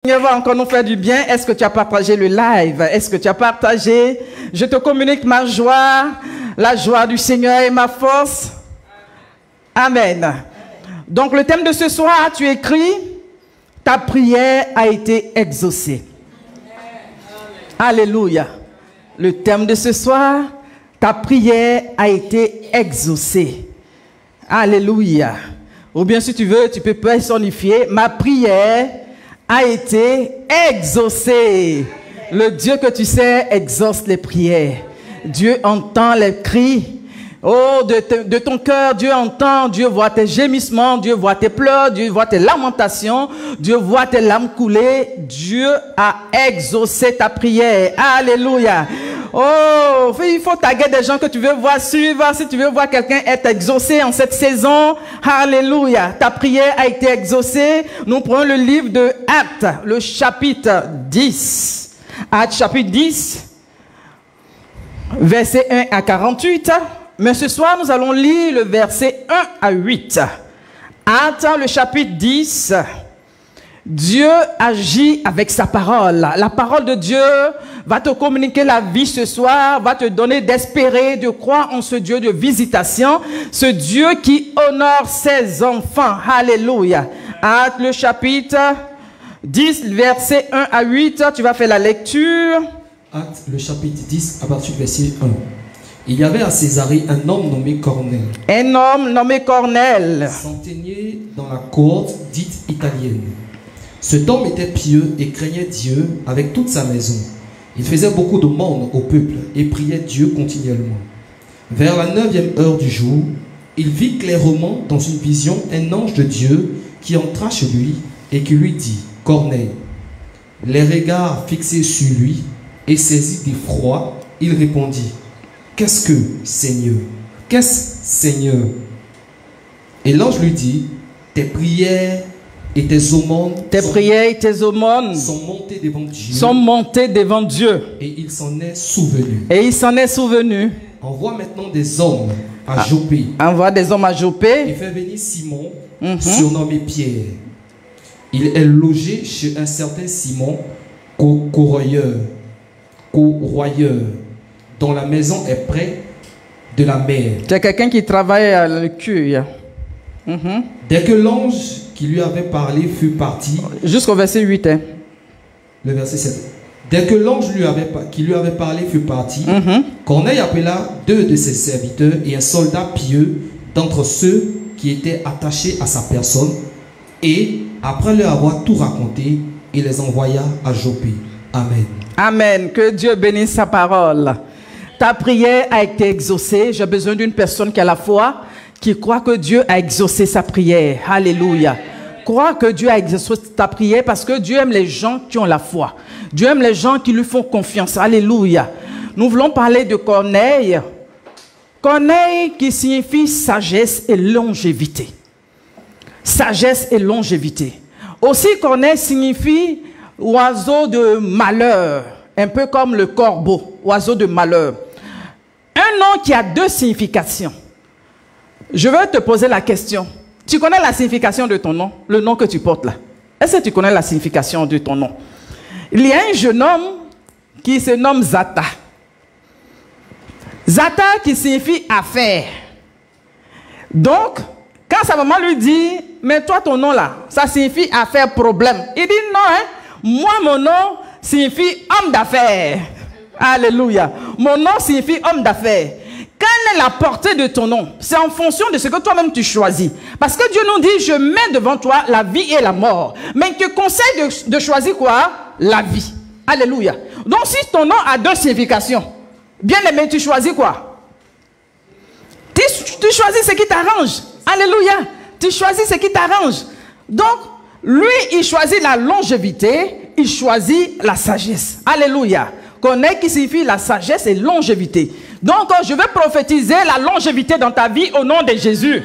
Seigneur va encore nous faire du bien. Est-ce que tu as partagé le live? Est-ce que tu as partagé? Je te communique ma joie, la joie du Seigneur est ma force. Amen. Donc le thème de ce soir, tu écris, ta prière a été exaucée. Alléluia. Le thème de ce soir, ta prière a été exaucée. Alléluia. Ou bien si tu veux, tu peux personnifier, ma prière a été exaucé. Le Dieu que tu sais exauce les prières. Dieu entend les cris. Oh, de ton cœur, Dieu entend, Dieu voit tes gémissements, Dieu voit tes pleurs, Dieu voit tes lamentations, Dieu voit tes larmes couler. Dieu a exaucé ta prière. Alléluia. Oh, il faut taguer des gens que tu veux voir suivre. Si tu veux voir quelqu'un être exaucé en cette saison, alléluia, ta prière a été exaucée. Nous prenons le livre de Actes, le chapitre 10. Actes chapitre 10, verset 1 à 48. Mais ce soir, nous allons lire le verset 1 à 8. Actes, le chapitre 10. Dieu agit avec sa parole. La parole de Dieu va te communiquer la vie ce soir, va te donner d'espérer, de croire en ce Dieu de visitation, ce Dieu qui honore ses enfants. Alléluia. Actes le chapitre 10, verset 1 à 8. Tu vas faire la lecture. Actes le chapitre 10, à partir du verset 1. Il y avait à Césarée un homme nommé Corneille. Un homme nommé Corneille. Centenier dans la cohorte dite italienne. Cet homme était pieux et craignait Dieu avec toute sa maison. Il faisait beaucoup de monde au peuple et priait Dieu continuellement. Vers la 9e heure du jour, il vit clairement dans une vision un ange de Dieu qui entra chez lui et qui lui dit, « Corneille ». Les regards fixés sur lui et saisi d'effroi, il répondit, « Qu'est-ce que, Seigneur? Qu'est-ce, Seigneur ?» Et l'ange lui dit, « Tes prières et tes aumônes, sont montées devant Dieu. Sont montées devant Dieu. Et il s'en est souvenu. Et il s'en est souvenu. Envoie maintenant des hommes à Joppé. Envoie des hommes à Joppé. Et fait venir Simon, surnommé Pierre. Il est logé chez un certain Simon, corroyeur, dont la maison est près de la mer. C'est quelqu'un qui travaille à le cul. Dès que l'ange qui lui avait parlé fut parti. Jusqu'au verset 8. Hein. Le verset 7. Dès que l'ange qui lui avait parlé fut parti, Corneille appela 2 de ses serviteurs et un soldat pieux d'entre ceux qui étaient attachés à sa personne. Et après leur avoir tout raconté, il les envoya à Joppé. Amen. Amen. Que Dieu bénisse sa parole. Ta prière a été exaucée. J'ai besoin d'une personne qui a la foi, qui croit que Dieu a exaucé sa prière. Alléluia. Crois que Dieu a exaucé ta prière parce que Dieu aime les gens qui ont la foi. Dieu aime les gens qui lui font confiance. Alléluia. Nous voulons parler de Corneille. Corneille qui signifie sagesse et longévité. Sagesse et longévité. Aussi, Corneille signifie oiseau de malheur. Un peu comme le corbeau, oiseau de malheur. Un nom qui a 2 significations. Je vais te poser la question. Tu connais la signification de ton nom? Le nom que tu portes là. Est-ce que tu connais la signification de ton nom? Il y a un jeune homme qui se nomme Zata. Zata qui signifie affaire. Donc, quand sa maman lui dit, mais toi ton nom là, ça signifie affaire, problème. Il dit non, hein? Moi mon nom signifie homme d'affaires. Alléluia. Mon nom signifie homme d'affaires. Quelle est la portée de ton nom? C'est en fonction de ce que toi-même tu choisis. Parce que Dieu nous dit, je mets devant toi la vie et la mort. Mais il te conseille de choisir quoi? La vie. Alléluia. Donc si ton nom a 2 significations, bien aimé, tu choisis quoi? Tu choisis ce qui t'arrange. Alléluia. Tu choisis ce qui t'arrange. Donc, lui, il choisit la longévité, il choisit la sagesse. Alléluia. Connais qui signifie la sagesse et longévité. Donc, je vais prophétiser la longévité dans ta vie au nom de Jésus.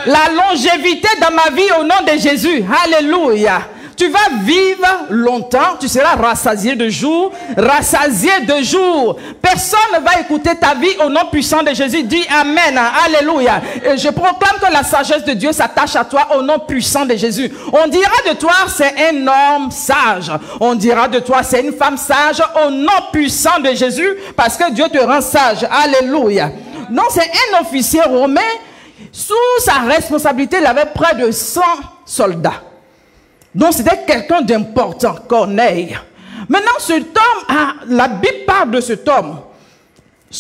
La longévité dans ma vie au nom de Jésus. Alléluia. Tu vas vivre longtemps, tu seras rassasié de jour, rassasié de jour. Personne ne va écouter ta vie au nom puissant de Jésus. Dis Amen, alléluia. Et je proclame que la sagesse de Dieu s'attache à toi au nom puissant de Jésus. On dira de toi, c'est un homme sage. On dira de toi, c'est une femme sage au nom puissant de Jésus, parce que Dieu te rend sage. Alléluia. Donc c'est un officier romain. Sous sa responsabilité, il avait près de 100 soldats. Donc c'était quelqu'un d'important, Corneille. Maintenant cet homme, la Bible parle de cet homme.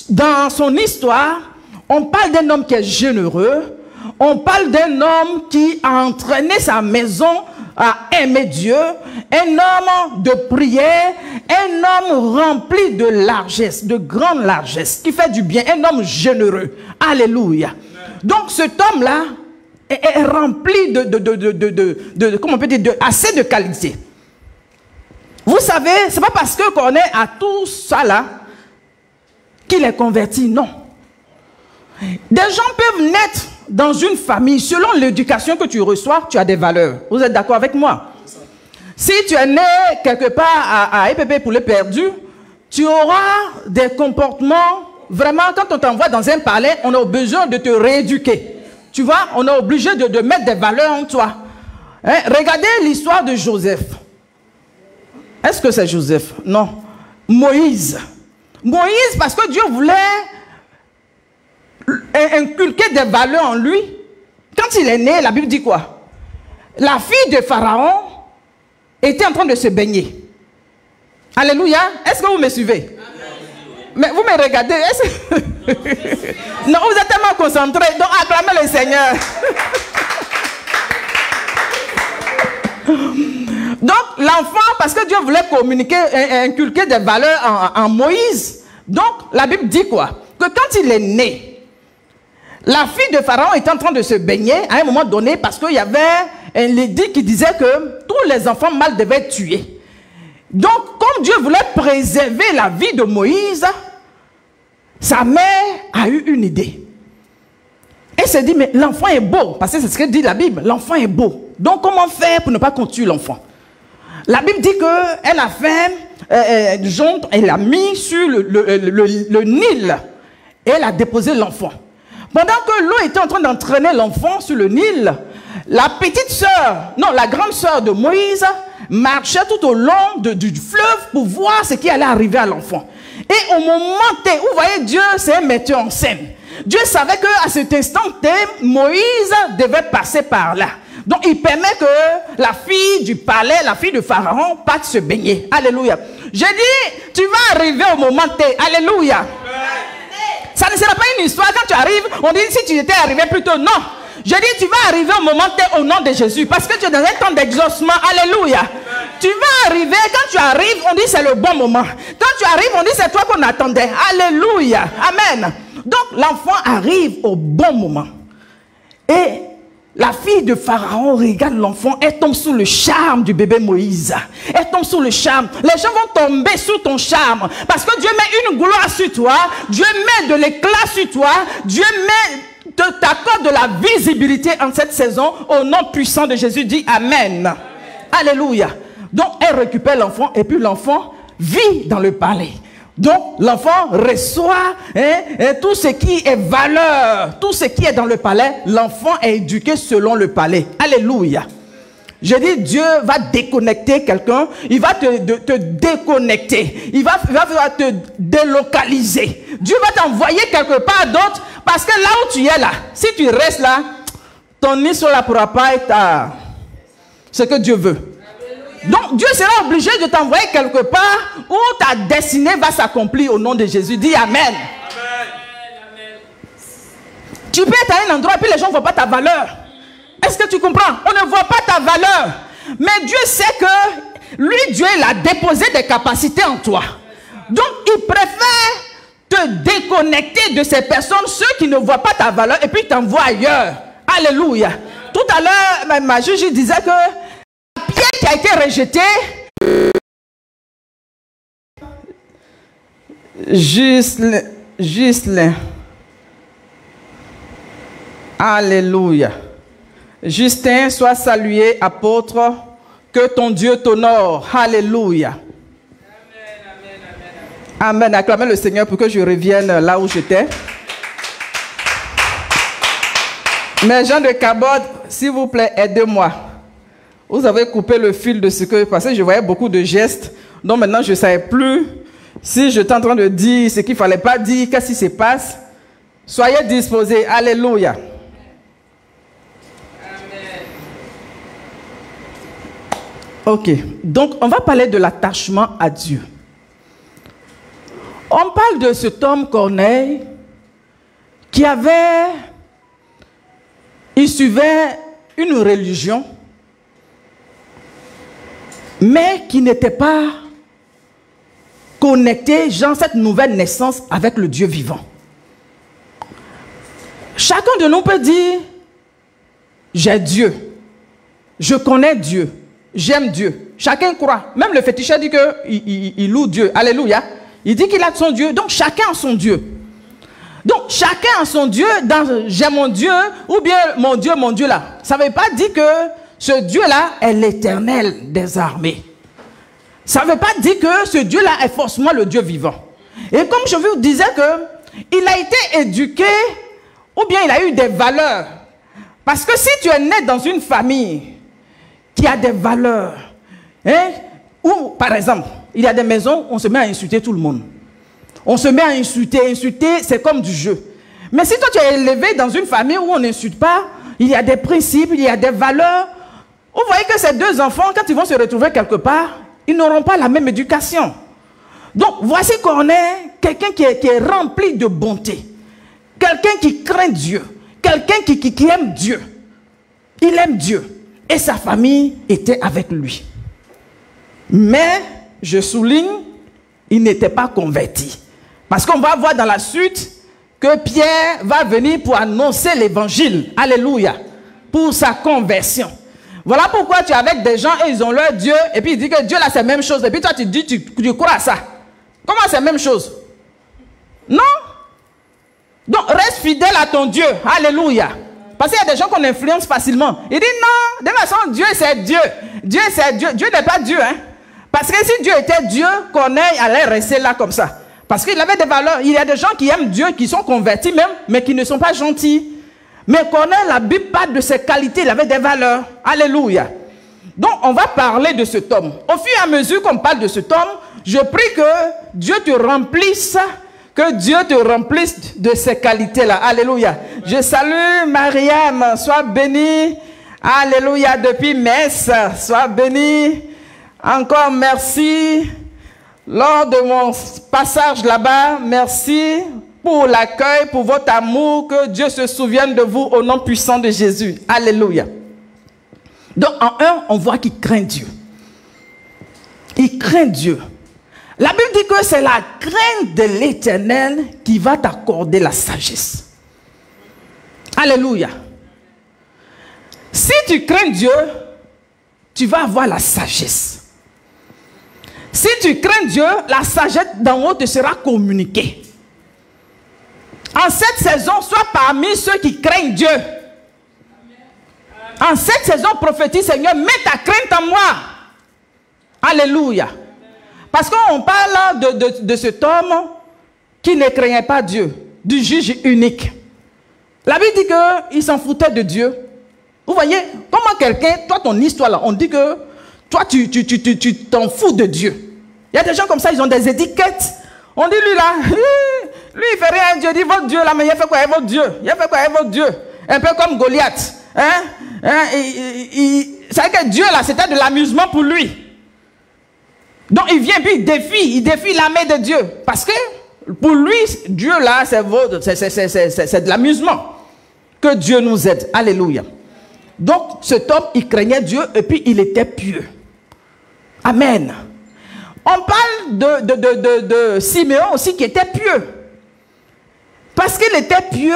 Dans son histoire, on parle d'un homme qui est généreux. On parle d'un homme qui a entraîné sa maison à aimer Dieu. Un homme de prière. Un homme rempli de largesse, de grande largesse, qui fait du bien. Un homme généreux. Alléluia. Donc cet homme-là est rempli comment on peut dire, assez de qualité. Vous savez, c'est pas parce que qu'on est à tout ça là qu'il est converti, non. Des gens peuvent naître dans une famille, selon l'éducation que tu reçois, tu as des valeurs. Vous êtes d'accord avec moi? Si tu es né quelque part à EPP pour les perdus, tu auras des comportements, vraiment, quand on t'envoie dans un palais, on a besoin de te rééduquer. Tu vois, on est obligé de mettre des valeurs en toi. Hein? Regardez l'histoire de Joseph. Est-ce que c'est Joseph? Non. Moïse. Moïse, parce que Dieu voulait inculquer des valeurs en lui. Quand il est né, la Bible dit quoi? La fille de Pharaon était en train de se baigner. Alléluia. Est-ce que vous me suivez? Mais vous me regardez. Non, vous êtes tellement concentrés. Donc acclamez le Seigneur. Donc l'enfant, parce que Dieu voulait communiquer, inculquer des valeurs en Moïse. Donc la Bible dit quoi? Que quand il est né, la fille de Pharaon était en train de se baigner à un moment donné, parce qu'il y avait un édit qui disait que tous les enfants mâles devaient être tués. Donc, comme Dieu voulait préserver la vie de Moïse, sa mère a eu une idée. Elle s'est dit, mais l'enfant est beau, parce que c'est ce que dit la Bible, l'enfant est beau. Donc, comment faire pour ne pas qu'on tue l'enfant? La Bible dit qu'elle a fait, elle l'a mis sur le Nil, et elle a déposé l'enfant. Pendant que l'eau était en train d'entraîner l'enfant sur le Nil, la petite sœur, non, la grande sœur de Moïse, marchait tout au long du fleuve pour voir ce qui allait arriver à l'enfant. Et au moment où vous voyez, Dieu s'est metteur en scène. Dieu savait qu'à cet instant, Moïse devait passer par là. Donc il permet que la fille du palais, la fille de Pharaon, parte se baigner. Alléluia. J'ai dit, tu vas arriver au moment T. Alléluia. Ça ne sera pas une histoire. Quand tu arrives, on dit si tu étais arrivé plus tôt. Non. Je dis, tu vas arriver au moment T au nom de Jésus. Parce que tu es dans un temps d'exaucement. Alléluia. Tu vas arriver, quand tu arrives, on dit c'est le bon moment. Quand tu arrives, on dit c'est toi qu'on attendait. Alléluia. Amen. Donc l'enfant arrive au bon moment. Et la fille de Pharaon regarde l'enfant, elle tombe sous le charme du bébé Moïse. Elle tombe sous le charme. Les gens vont tomber sous ton charme. Parce que Dieu met une gloire sur toi. Dieu met de l'éclat sur toi. Dieu t'accorde de la visibilité en cette saison. Au nom puissant de Jésus, dis Amen. Alléluia. Donc elle récupère l'enfant et puis l'enfant vit dans le palais. Donc l'enfant reçoit tout ce qui est valeur, tout ce qui est dans le palais. L'enfant est éduqué selon le palais. Alléluia. Je dis, Dieu va déconnecter quelqu'un. Il va te déconnecter. Il va te délocaliser. Dieu va t'envoyer quelque part d'autre. Parce que là où tu es là, si tu restes là, ton mission ne pourra pas être ce que Dieu veut. Donc Dieu sera obligé de t'envoyer quelque part où ta destinée va s'accomplir au nom de Jésus. Dis Amen. Amen. Tu peux être à un endroit et puis les gens ne voient pas ta valeur. Est-ce que tu comprends? On ne voit pas ta valeur. Mais Dieu sait que lui, Dieu, il a déposé des capacités en toi. Donc il préfère te déconnecter de ces personnes, ceux qui ne voient pas ta valeur, et puis t'envoie ailleurs. Alléluia. Tout à l'heure, ma juge disait que la pierre qui a été rejetée, Ghislain. Alléluia. Justin, sois salué, apôtre. Que ton Dieu t'honore. Alléluia. Amen. Acclamez le Seigneur pour que je revienne là où j'étais. Mais Jean de Cabot, s'il vous plaît, aidez-moi. Vous avez coupé le fil de ce que... Parce que je voyais beaucoup de gestes. Donc maintenant, je ne savais plus si j'étais en train de dire ce qu'il ne fallait pas dire, qu'est-ce qui se passe. Soyez disposés. Alléluia. Ok. Donc, on va parler de l'attachement à Dieu. On parle de cet homme Corneille qui avait... Il suivait une religion, mais qui n'était pas connecté, genre cette nouvelle naissance avec le Dieu vivant. Chacun de nous peut dire, j'ai Dieu, je connais Dieu, j'aime Dieu. Chacun croit, même le féticheur dit qu'il loue Dieu, alléluia. Il dit qu'il a son Dieu, donc chacun a son Dieu. Donc, chacun a son Dieu, dans j'ai mon Dieu, ou bien mon Dieu là. Ça ne veut pas dire que ce Dieu-là est l'Éternel des armées. Ça ne veut pas dire que ce Dieu-là est forcément le Dieu vivant. Et comme je vous disais il a été éduqué, ou bien il a eu des valeurs. Parce que si tu es né dans une famille qui a des valeurs, hein, ou par exemple, il y a des maisons où on se met à insulter tout le monde. On se met à insulter, c'est comme du jeu. Mais si toi tu es élevé dans une famille où on n'insulte pas, il y a des principes, il y a des valeurs. Vous voyez que ces deux enfants, quand ils vont se retrouver quelque part, ils n'auront pas la même éducation. Donc voici qu'on est quelqu'un qui est rempli de bonté. Quelqu'un qui craint Dieu. Quelqu'un qui aime Dieu. Il aime Dieu. Et sa famille était avec lui. Mais, je souligne, il n'était pas converti. Parce qu'on va voir dans la suite que Pierre va venir pour annoncer l'évangile. Alléluia. Pour sa conversion. Voilà pourquoi tu es avec des gens et ils ont leur Dieu. Et puis ils disent que Dieu là c'est la même chose. Et puis toi tu dis tu crois à ça. Comment c'est la même chose? Non. Donc reste fidèle à ton Dieu. Alléluia. Parce qu'il y a des gens qu'on influence facilement. Ils disent non. De toute façon Dieu c'est Dieu. Dieu c'est Dieu. Dieu n'est pas Dieu. Hein? Parce que si Dieu était Dieu, Corneille allait rester là comme ça. Parce qu'il avait des valeurs. Il y a des gens qui aiment Dieu, qui sont convertis même, mais qui ne sont pas gentils. Mais Corneille, la Bible parle de ses qualités, il avait des valeurs. Alléluia. Donc, on va parler de cet homme. Au fur et à mesure qu'on parle de cet homme, je prie que Dieu te remplisse, de ces qualités-là. Alléluia. Je salue Mariam, sois bénie. Alléluia, depuis Metz, sois bénie. Encore merci. Lors de mon passage là-bas, merci pour l'accueil, pour votre amour, que Dieu se souvienne de vous au nom puissant de Jésus. Alléluia. Donc en un, on voit qu'il craint Dieu. Il craint Dieu. La Bible dit que c'est la crainte de l'Éternel qui va t'accorder la sagesse. Alléluia. Si tu crains Dieu, tu vas avoir la sagesse. Si tu crains Dieu, la sagesse d'en haut te sera communiquée. En cette saison, sois parmi ceux qui craignent Dieu. En cette saison, prophétise, Seigneur, mets ta crainte en moi. Alléluia. Parce qu'on parle de cet homme qui ne craignait pas Dieu, du juge unique. La Bible dit qu'il s'en foutait de Dieu. Vous voyez, comment quelqu'un, toi ton histoire là, on dit que toi tu t'en fous de Dieu. Il y a des gens comme ça, ils ont des étiquettes. On dit lui là, lui il fait rien, Dieu dit votre Dieu là, mais il a fait quoi avec votre Dieu? Il a fait quoi avec votre Dieu? Un peu comme Goliath. C'est que Dieu là, c'était de l'amusement pour lui. Donc il vient puis il défie l'armée de Dieu. Parce que pour lui, Dieu là, c'est de l'amusement. Que Dieu nous aide. Alléluia. Donc cet homme, il craignait Dieu et puis il était pieux. Amen. On parle de Siméon aussi qui était pieux. Parce qu'il était pieux,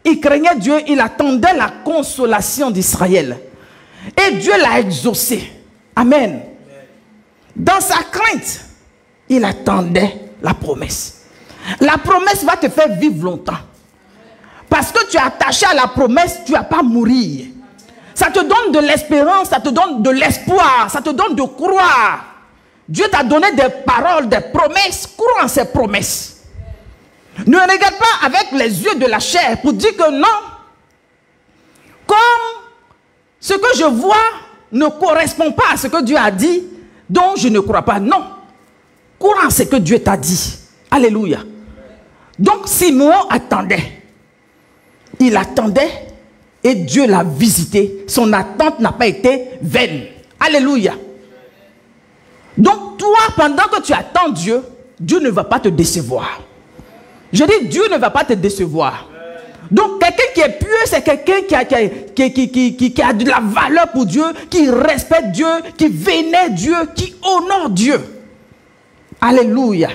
il craignait Dieu, il attendait la consolation d'Israël. Et Dieu l'a exaucé. Amen. Dans sa crainte, il attendait la promesse. La promesse va te faire vivre longtemps. Parce que tu es attaché à la promesse, tu ne vas pas mourir. Ça te donne de l'espérance, ça te donne de l'espoir, ça te donne de croire. Dieu t'a donné des paroles, des promesses. Crois en ces promesses. Ne regarde pas avec les yeux de la chair pour dire que non. Comme ce que je vois ne correspond pas à ce que Dieu a dit, donc je ne crois pas. Non. Crois en ce que Dieu t'a dit. Alléluia. Donc Simon attendait. Il attendait et Dieu l'a visité. Son attente n'a pas été vaine. Alléluia. Donc toi, pendant que tu attends Dieu, Dieu ne va pas te décevoir. Je dis, Dieu ne va pas te décevoir. Donc quelqu'un qui est pieux, c'est quelqu'un qui a de la valeur pour Dieu, qui respecte Dieu, qui vénère Dieu, qui honore Dieu. Alléluia.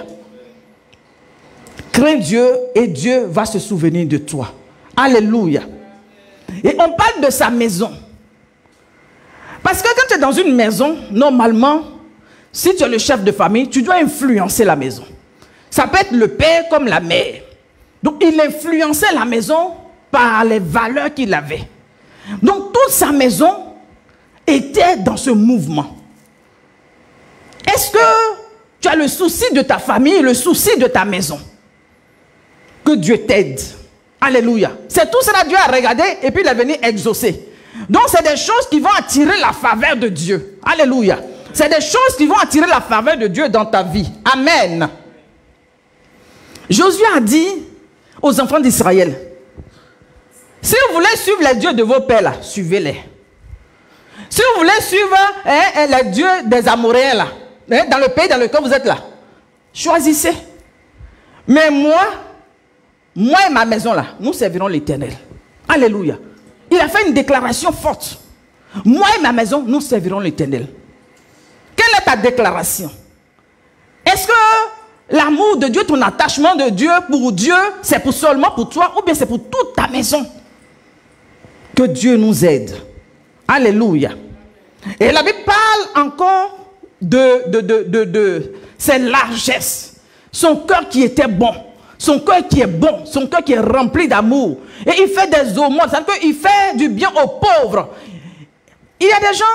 Crains Dieu et Dieu va se souvenir de toi. Alléluia. Et on parle de sa maison. Parce que quand tu es dans une maison, normalement, si tu es le chef de famille, tu dois influencer la maison. Ça peut être le père comme la mère. Donc il influençait la maison par les valeurs qu'il avait. Donc toute sa maison était dans ce mouvement. Est-ce que tu as le souci de ta famille, le souci de ta maison? Que Dieu t'aide. Alléluia. C'est tout cela Dieu a regardé et puis il est venu exaucer. Donc c'est des choses qui vont attirer la faveur de Dieu. Alléluia. C'est des choses qui vont attirer la faveur de Dieu dans ta vie. Amen. Josué a dit aux enfants d'Israël, si vous voulez suivre les dieux de vos pères là, suivez-les. Si vous voulez suivre les dieux des Amoréens là, dans le pays dans lequel vous êtes là, choisissez. Mais moi et ma maison là, nous servirons l'Éternel. Alléluia. Il a fait une déclaration forte. Moi et ma maison, nous servirons l'Éternel. Quelle est ta déclaration? Est-ce que l'amour de Dieu, ton attachement de Dieu pour Dieu, c'est seulement pour toi ou bien c'est pour toute ta maison? Que Dieu nous aide. Alléluia. Et la Bible parle encore de ses largesses. Son cœur qui était bon. Son cœur qui est bon. Son cœur qui est rempli d'amour. Et il fait des aumônes. C'est-à-dire qu'il fait du bien aux pauvres. Il y a des gens,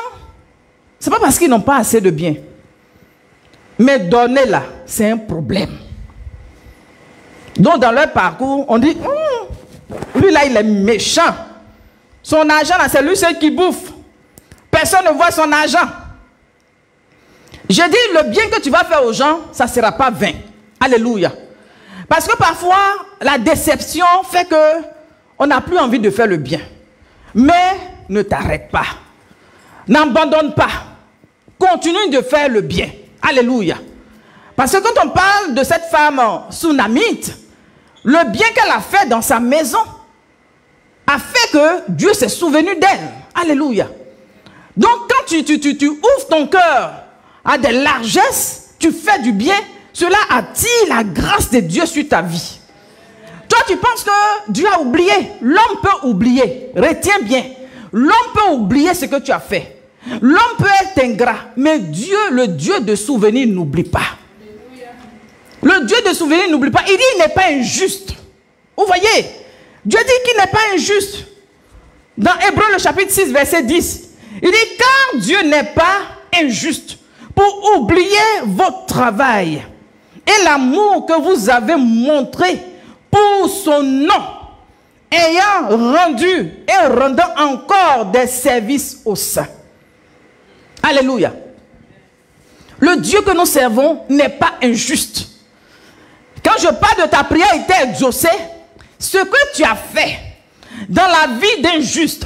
c'est pas parce qu'ils n'ont pas assez de bien. Mais donner là, c'est un problème. Donc dans leur parcours, on dit, lui là, il est méchant. Son argent là, c'est lui seul qui bouffe. Personne ne voit son argent. Je dis, le bien que tu vas faire aux gens, ça ne sera pas vain. Alléluia. Parce que parfois, la déception fait que on n'a plus envie de faire le bien. Mais ne t'arrête pas. N'abandonne pas. Continue de faire le bien. Alléluia. Parce que quand on parle de cette femme sunamite, le bien qu'elle a fait dans sa maison a fait que Dieu s'est souvenu d'elle. Alléluia. Donc quand tu ouvres ton cœur à des largesses, tu fais du bien, cela attire la grâce de Dieu sur ta vie. Toi tu penses que Dieu a oublié. L'homme peut oublier. Retiens bien. L'homme peut oublier ce que tu as fait. L'homme peut être ingrat, mais Dieu, le Dieu de souvenir, n'oublie pas. Le Dieu de souvenir n'oublie pas. Il dit qu'il n'est pas injuste. Vous voyez, Dieu dit qu'il n'est pas injuste. Dans Hébreux le chapitre 6, verset 10, il dit, car Dieu n'est pas injuste pour oublier votre travail et l'amour que vous avez montré pour son nom, ayant rendu et rendant encore des services aux saints. Alléluia. Le Dieu que nous servons n'est pas injuste. Quand je parle de ta prière était exaucée, ce que tu as fait dans la vie d'un juste,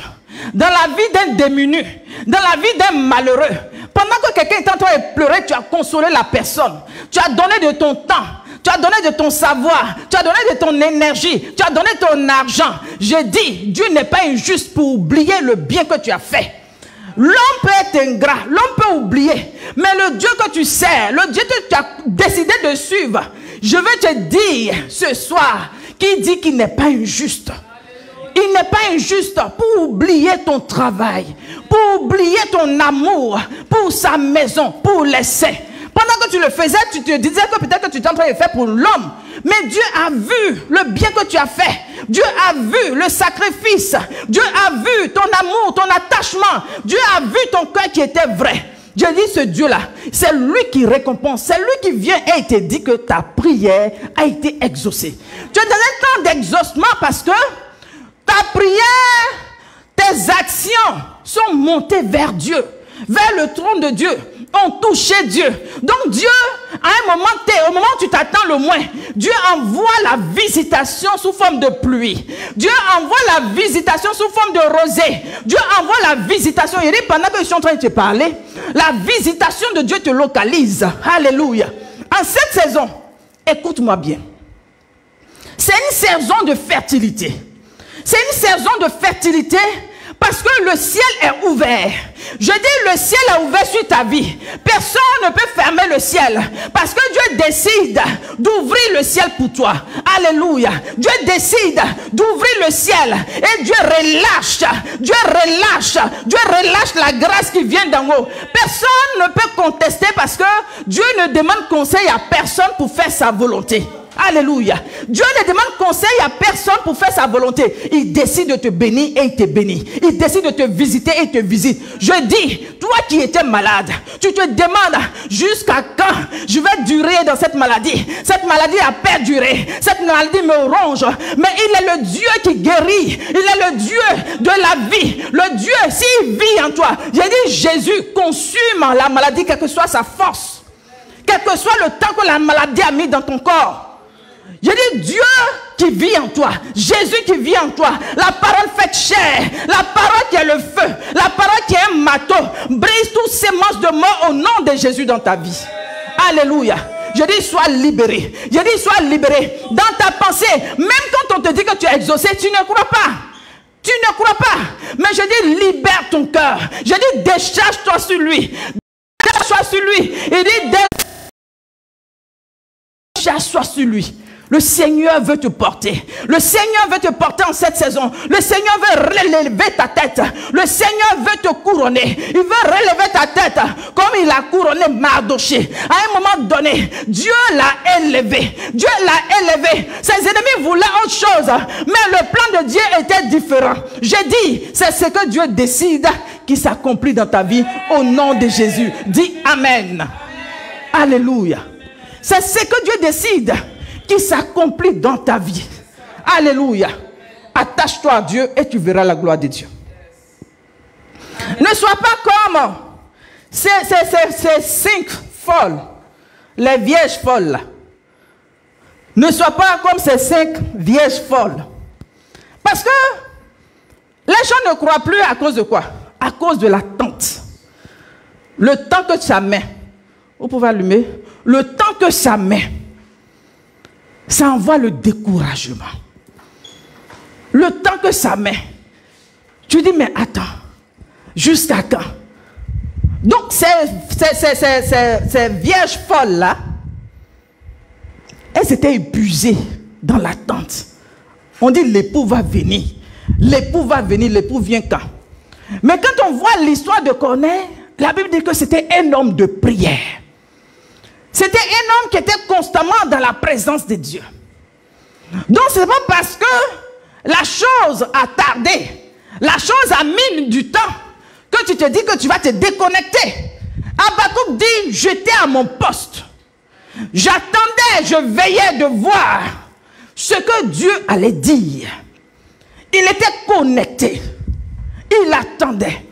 dans la vie d'un démuni, dans la vie d'un malheureux, pendant que quelqu'un est en train de pleurer, tu as consolé la personne, tu as donné de ton temps, tu as donné de ton savoir, tu as donné de ton énergie, tu as donné ton argent. Je dis, Dieu n'est pas injuste pour oublier le bien que tu as fait. L'homme peut être ingrat, l'homme peut oublier, mais le Dieu que tu sers, le Dieu que tu as décidé de suivre, je veux te dire ce soir qu'il dit qu'il n'est pas injuste. Il n'est pas injuste pour oublier ton travail, pour oublier ton amour, pour sa maison, pour les saints. Pendant que tu le faisais, tu te disais que peut-être que tu étais en train de faire pour l'homme. Mais Dieu a vu le bien que tu as fait. Dieu a vu le sacrifice. Dieu a vu ton amour, ton attachement. Dieu a vu ton cœur qui était vrai. Dieu dit, ce Dieu-là, c'est lui qui récompense. C'est lui qui vient et il te dit que ta prière a été exaucée. Tu es dans un temps d'exaucement parce que ta prière, tes actions sont montées vers Dieu, vers le trône de Dieu, ont touché Dieu. Donc Dieu, à un moment, au moment où tu t'attends le moins, Dieu envoie la visitation sous forme de pluie. Dieu envoie la visitation sous forme de rosée. Dieu envoie la visitation. Il dit, pendant que je suis en train de te parler, la visitation de Dieu te localise. Alléluia. En cette saison, écoute-moi bien. C'est une saison de fertilité. C'est une saison de fertilité parce que le ciel est ouvert. Je dis, le ciel est ouvert sur ta vie. Personne ne peut fermer le ciel parce que Dieu décide d'ouvrir le ciel pour toi. Alléluia. Dieu décide d'ouvrir le ciel et Dieu relâche la grâce qui vient d'en haut. Personne ne peut contester parce que Dieu ne demande conseil à personne pour faire sa volonté. Alléluia. Dieu ne demande conseil à personne pour faire sa volonté. Il décide de te bénir et il te bénit. Il décide de te visiter et il te visite. Je dis, toi qui étais malade, tu te demandes jusqu'à quand je vais durer dans cette maladie. Cette maladie a perduré. Cette maladie me ronge. Mais il est le Dieu qui guérit. Il est le Dieu de la vie. Le Dieu, s'il vit en toi. J'ai dit, Jésus consume la maladie, quelle que soit sa force. Quel que soit le temps que la maladie a mis dans ton corps. Je dis Dieu qui vit en toi, Jésus qui vit en toi, la parole faite chair, la parole qui est le feu, la parole qui est un marteau, brise toutes ces manches de mort au nom de Jésus dans ta vie. Alléluia. Je dis sois libéré. Je dis sois libéré dans ta pensée. Même quand on te dit que tu es exaucé, tu ne crois pas. Tu ne crois pas. Mais je dis libère ton cœur. Je dis décharge-toi sur lui. Décharge-toi sur lui. Il dit décharge-toi sur lui. Le Seigneur veut te porter. Le Seigneur veut te porter en cette saison. Le Seigneur veut relever ta tête. Le Seigneur veut te couronner. Il veut relever ta tête comme il a couronné Mardoché. À un moment donné, Dieu l'a élevé. Dieu l'a élevé. Ses ennemis voulaient autre chose. Mais le plan de Dieu était différent. J'ai dit, c'est ce que Dieu décide qui s'accomplit dans ta vie au nom de Jésus. Dis Amen. Alléluia. C'est ce que Dieu décide qui s'accomplit dans ta vie. Alléluia. Attache-toi à Dieu et tu verras la gloire de Dieu. Ne sois pas comme ces 5 folles, les vierges folles là. Ne sois pas comme ces 5 vierges folles. Parce que les gens ne croient plus à cause de quoi? À cause de l'attente. Le temps que ça met, vous pouvez allumer, le temps que ça met, ça envoie le découragement. Le temps que ça met, tu dis, mais attends, jusqu'à quand? Donc, ces vierges folles-là, elles étaient épuisées dans l'attente. On dit, l'époux va venir. L'époux va venir, l'époux vient quand? Mais quand on voit l'histoire de Corneille, la Bible dit que c'était un homme de prière. C'était un homme qui était constamment dans la présence de Dieu. Donc, ce n'est pas parce que la chose a tardé, la chose a mis du temps, que tu te dis que tu vas te déconnecter. Habakkuk dit, j'étais à mon poste. J'attendais, je veillais de voir ce que Dieu allait dire. Il était connecté. Il attendait.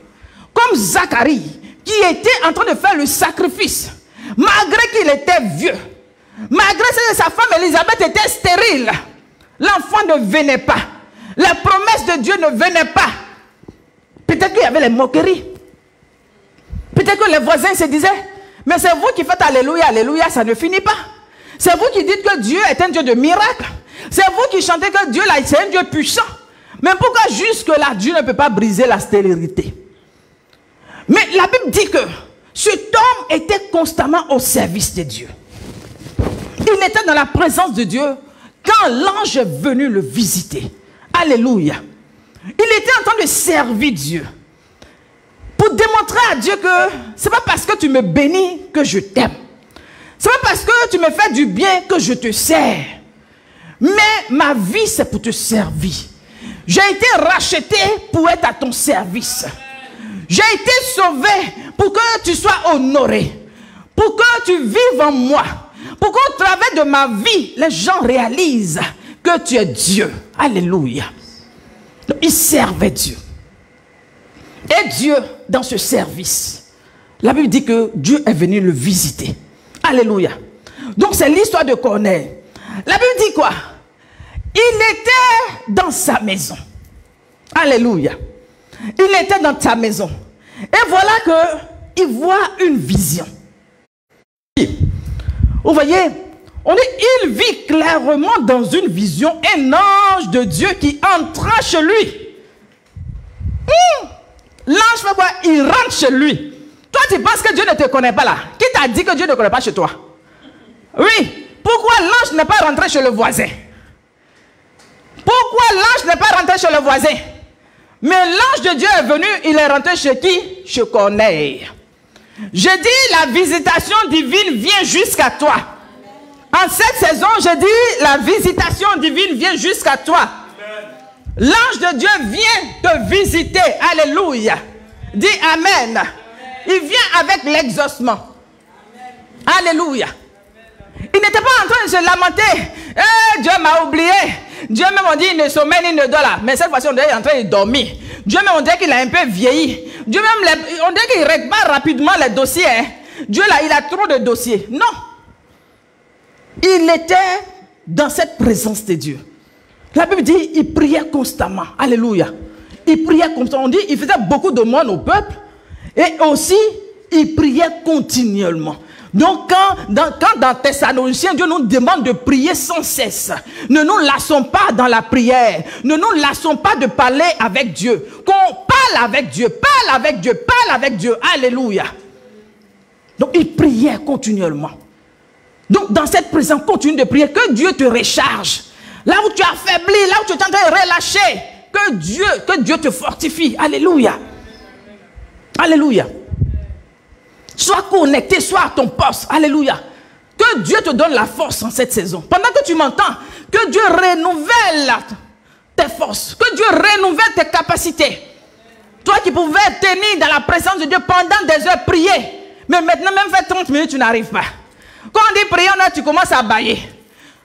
Comme Zacharie, qui était en train de faire le sacrifice. Malgré qu'il était vieux, malgré que sa femme Élisabeth était stérile, l'enfant ne venait pas. Les promesses de Dieu ne venaient pas. Peut-être qu'il y avait les moqueries. Peut-être que les voisins se disaient, mais c'est vous qui faites alléluia, alléluia, ça ne finit pas. C'est vous qui dites que Dieu est un Dieu de miracles. C'est vous qui chantez que Dieu là, c'est un Dieu puissant. Mais pourquoi jusque-là, Dieu ne peut pas briser la stérilité? Mais la Bible dit que cet homme était constamment au service de Dieu. Il était dans la présence de Dieu quand l'ange est venu le visiter. Alléluia. Il était en train de servir Dieu. Pour démontrer à Dieu que ce n'est pas parce que tu me bénis que je t'aime. Ce n'est pas parce que tu me fais du bien que je te sers. Mais ma vie, c'est pour te servir. J'ai été racheté pour être à ton service. J'ai été sauvé pour que tu sois honoré. Pour que tu vives en moi. Pour qu'au travers de ma vie, les gens réalisent que tu es Dieu. Alléluia. Donc, ils servaient Dieu. Et Dieu, dans ce service, la Bible dit que Dieu est venu le visiter. Alléluia. Donc c'est l'histoire de Corneille. La Bible dit quoi? Il était dans sa maison. Alléluia. Il était dans sa maison. Et voilà qu'il voit une vision. Vous voyez, il vit clairement dans une vision un ange de Dieu qui entra chez lui. L'ange fait quoi? Il rentre chez lui. Toi, tu penses que Dieu ne te connaît pas là? Qui t'a dit que Dieu ne connaît pas chez toi? Oui. Pourquoi l'ange n'est pas rentré chez le voisin? Pourquoi l'ange n'est pas rentré chez le voisin? Mais l'ange de Dieu est venu, il est rentré chez qui? Chez Corneille. Je dis, la visitation divine vient jusqu'à toi. En cette saison, je dis, la visitation divine vient jusqu'à toi. L'ange de Dieu vient te visiter. Alléluia. Dis Amen. Il vient avec l'exaucement. Alléluia. Il n'était pas en train de se lamenter. Dieu m'a oublié. Dieu même on dit il ne sommeille ni ne dort là. Mais cette fois-ci on dirait qu'il est en train de dormir. Dieu même on dirait qu'il a un peu vieilli. Dieu même on dirait qu'il ne règle pas rapidement les dossiers. Hein. Dieu là il a trop de dossiers. Non. Il était dans cette présence de Dieu. La Bible dit il priait constamment. Alléluia. Il priait constamment. On dit il faisait beaucoup de monde au peuple. Et aussi il priait continuellement. Donc quand dans Thessaloniciens, Dieu nous demande de prier sans cesse. Ne nous lassons pas dans la prière. Ne nous lassons pas de parler avec Dieu. Qu'on parle avec Dieu, parle avec Dieu, parle avec Dieu. Alléluia. Donc il priait continuellement. Donc dans cette présence, continue de prier. Que Dieu te recharge. Là où tu as faibli, là où tu es en train de relâcher. Que Dieu te fortifie. Alléluia. Alléluia. Sois connecté, sois à ton poste. Alléluia. Que Dieu te donne la force en cette saison. Pendant que tu m'entends, que Dieu renouvelle tes forces. Que Dieu renouvelle tes capacités. Toi qui pouvais tenir dans la présence de Dieu pendant des heures, prier. Mais maintenant, même faire 30 minutes, tu n'arrives pas. Quand on dit prier, tu commences à bailler.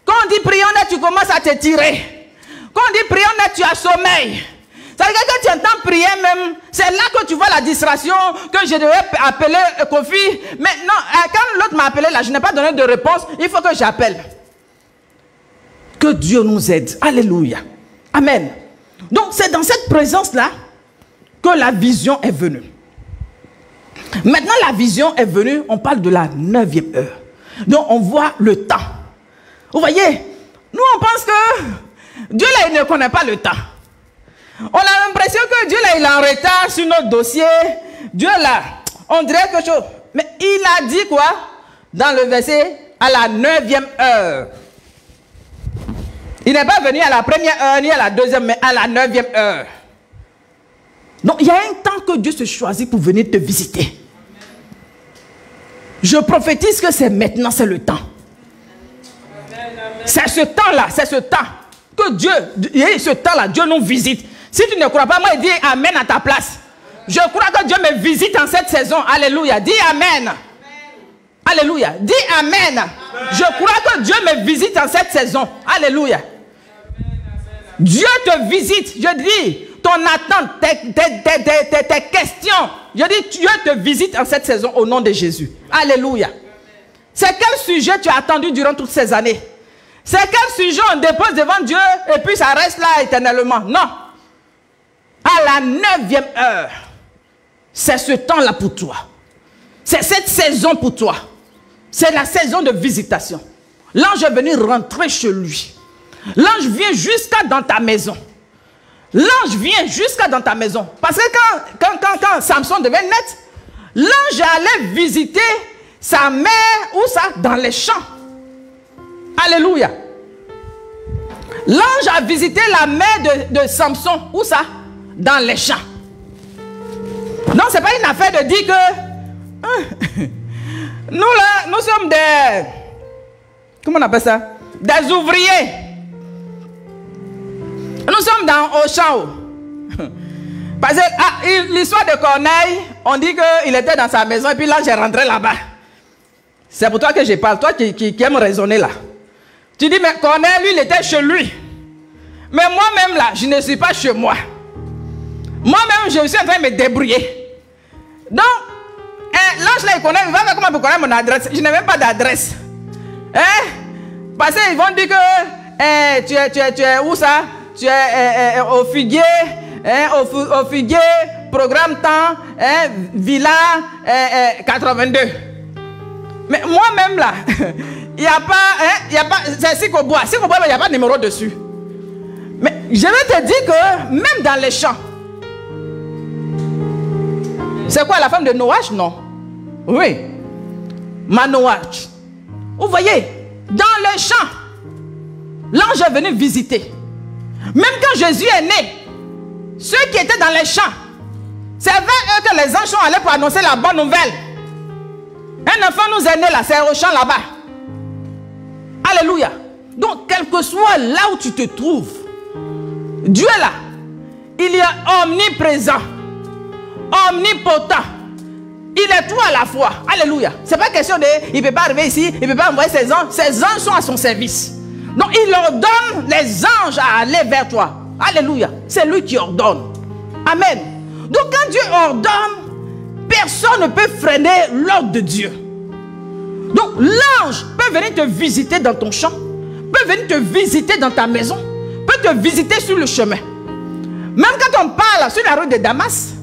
Quand on dit prier, tu commences à te tirer. Quand on dit prier, tu as sommeil. C'est-à-dire que quand tu entends prier même, c'est là que tu vois la distraction que je devais appeler Kofi. Mais non, quand l'autre m'a appelé là, je n'ai pas donné de réponse, il faut que j'appelle. Que Dieu nous aide. Alléluia. Amen. Donc c'est dans cette présence-là que la vision est venue. Maintenant la vision est venue, on parle de la 9e heure. Donc on voit le temps. Vous voyez, nous on pense que Dieu là il ne connaît pas le temps. On a l'impression que Dieu là il est en retard sur notre dossier. Dieu là, on dirait quelque chose. Mais il a dit quoi? Dans le verset, à la 9e heure. Il n'est pas venu à la première heure ni à la deuxième, mais à la 9e heure. Donc il y a un temps que Dieu se choisit pour venir te visiter. Je prophétise que c'est maintenant, c'est le temps. C'est ce temps-là, c'est ce temps que Dieu, ce temps-là, Dieu nous visite. Si tu ne crois pas, moi, dis Amen à ta place. Je crois que Dieu me visite en cette saison. Alléluia. Dis Amen. Alléluia. Dis Amen. Je crois que Dieu me visite en cette saison. Alléluia. Dieu te visite. Je dis, ton attente, tes questions. Je dis, Dieu te visite en cette saison au nom de Jésus. Alléluia. C'est quel sujet tu as attendu durant toutes ces années? C'est quel sujet on dépose devant Dieu et puis ça reste là éternellement? Non. À la 9e heure, c'est ce temps-là pour toi. C'est cette saison pour toi. C'est la saison de visitation. L'ange est venu rentrer chez lui. L'ange vient jusqu'à dans ta maison. L'ange vient jusqu'à dans ta maison. Parce que quand Samson devait naître, l'ange allait visiter sa mère, où ça? Dans les champs. Alléluia. L'ange a visité la mère de Samson, où ça? Dans les champs. Non, ce n'est pas une affaire de dire que nous là, nous sommes des, comment on appelle ça? Des ouvriers. comme dans Auchan. Parce que l'histoire de Corneille, on dit qu'il était dans sa maison et puis là, j'ai rentré là-bas. C'est pour toi que je parle, toi qui aimes raisonner là. Tu dis, mais Corneille, lui, il était chez lui. Mais moi-même là, je ne suis pas chez moi. Moi-même, je suis en train de me débrouiller. Donc, l'ange là, il connaît, il va faire comment pour connaître mon adresse? Je n'ai même pas d'adresse. Hein? Parce qu'ils vont dire que tu es où ça? Tu es au Figuier, au Figuier, programme temps, Villa 82. Mais moi-même là, il n'y a pas, c'est Sikobois, il n'y a pas de numéro dessus. Mais je vais te dire que même dans les champs, c'est quoi la femme de Noach? Non. Oui. Manoach. Vous voyez, dans les champs, l'ange est venu visiter. Même quand Jésus est né, ceux qui étaient dans les champs, c'est vers eux que les anges sont allés pour annoncer la bonne nouvelle. Un enfant nous est né là, c'est au champ là-bas. Alléluia. Donc, quel que soit là où tu te trouves, Dieu est là. Il est omniprésent, omnipotent. Il est tout à la fois. Alléluia. C'est pas question de, il ne peut pas arriver ici, il ne peut pas envoyer ses anges. Ses anges sont à son service. Donc, il ordonne les anges à aller vers toi. Alléluia. C'est lui qui ordonne. Amen. Donc, quand Dieu ordonne, personne ne peut freiner l'ordre de Dieu. Donc, l'ange peut venir te visiter dans ton champ, peut venir te visiter dans ta maison, peut te visiter sur le chemin. Même quand on parle sur la rue de Damas,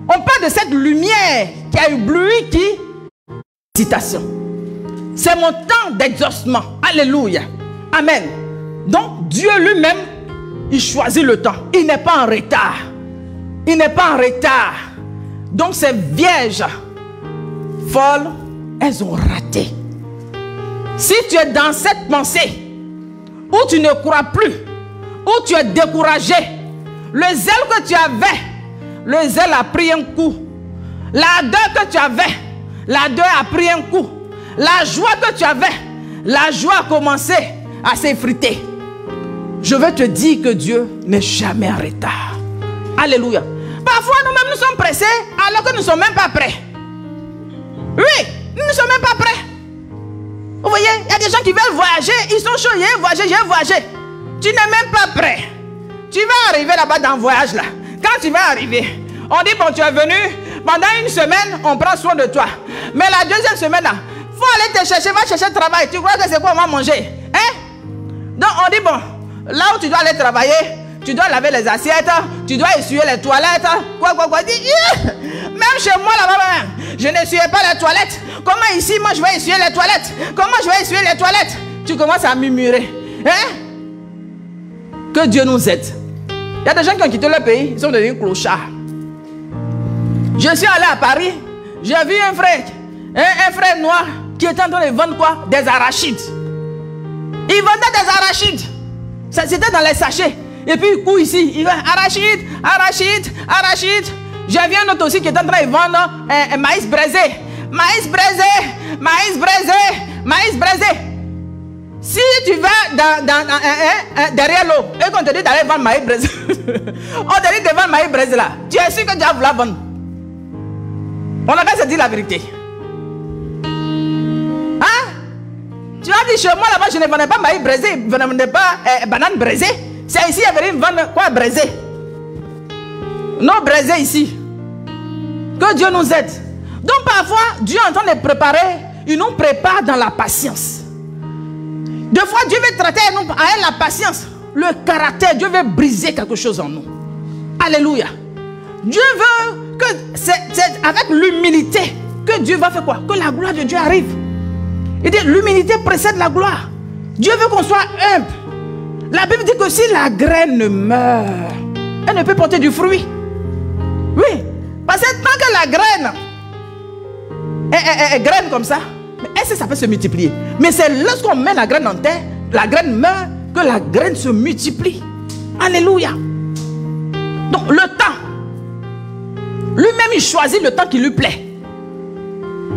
on parle de cette lumière qui a ébloui qui... Citation. C'est mon temps d'exaucement. Alléluia. Amen. Donc, Dieu lui-même, il choisit le temps. Il n'est pas en retard. Il n'est pas en retard. Donc, ces vierges folles, elles ont raté. Si tu es dans cette pensée, où tu ne crois plus, où tu es découragé, le zèle que tu avais, le zèle a pris un coup. L'ardeur que tu avais, l'ardeur a pris un coup. La joie que tu avais, la joie a commencé à s'effriter. Je veux te dire que Dieu n'est jamais en retard. Alléluia. Parfois nous-mêmes nous sommes pressés alors que nous ne sommes même pas prêts. Oui, nous ne sommes même pas prêts. Vous voyez, il y a des gens qui veulent voyager, ils sont chauds, j'ai voyagé. Tu n'es même pas prêt. Tu vas arriver là-bas dans le voyage là. Quand tu vas arriver, on dit bon, tu es venu, pendant une semaine, on prend soin de toi. Mais la deuxième semaine là, il faut aller te chercher, va chercher le travail. Tu crois que c'est quoi on va manger? Hein? Donc on dit bon, là où tu dois aller travailler, tu dois laver les assiettes, tu dois essuyer les toilettes. Quoi. Dis, même chez moi là-bas, je n'essuyais pas les toilettes. Comment ici, moi je vais essuyer les toilettes? Comment je vais essuyer les toilettes? Tu commences à murmurer. Hein? Que Dieu nous aide. Il y a des gens qui ont quitté leur pays, ils sont devenus clochards. Je suis allé à Paris, j'ai vu un frère noir qui était en train de vendre quoi? Des arachides. Il vendait des arachides. C'était dans les sachets. Et puis il court ici, il va arachide. J'ai vu un autre aussi qui est en train de vendre maïs braisé. Maïs braisé. Si tu vas derrière l'eau et qu'on te dit d'aller vendre maïs braisé, on te dit de vendre maïs braisé là, tu es sûr que tu vas vouloir vendre. On a qu'à se dire la vérité. Hein? Tu as dit chez moi là-bas, je ne vendais pas maïs braisé, je ne vendais pas banane braisée. C'est ici, il y avait vendre quoi braisé? Non, braisé ici. Que Dieu nous aide. Donc parfois, Dieu est en train de préparer, il nous prépare dans la patience. Deux fois, Dieu veut traiter avec la patience, le caractère. Dieu veut briser quelque chose en nous. Alléluia. Dieu veut que c'est avec l'humilité que Dieu va faire quoi? Que la gloire de Dieu arrive. Il dit l'humilité précède la gloire. Dieu veut qu'on soit humble. La Bible dit que si la graine meurt, elle ne peut porter du fruit. Oui. Parce que tant que la graine est graine comme ça, est-ce que ça peut se multiplier? Mais c'est lorsqu'on met la graine en terre, la graine meurt, que la graine se multiplie. Alléluia. Donc le temps, lui-même il choisit le temps qui lui plaît.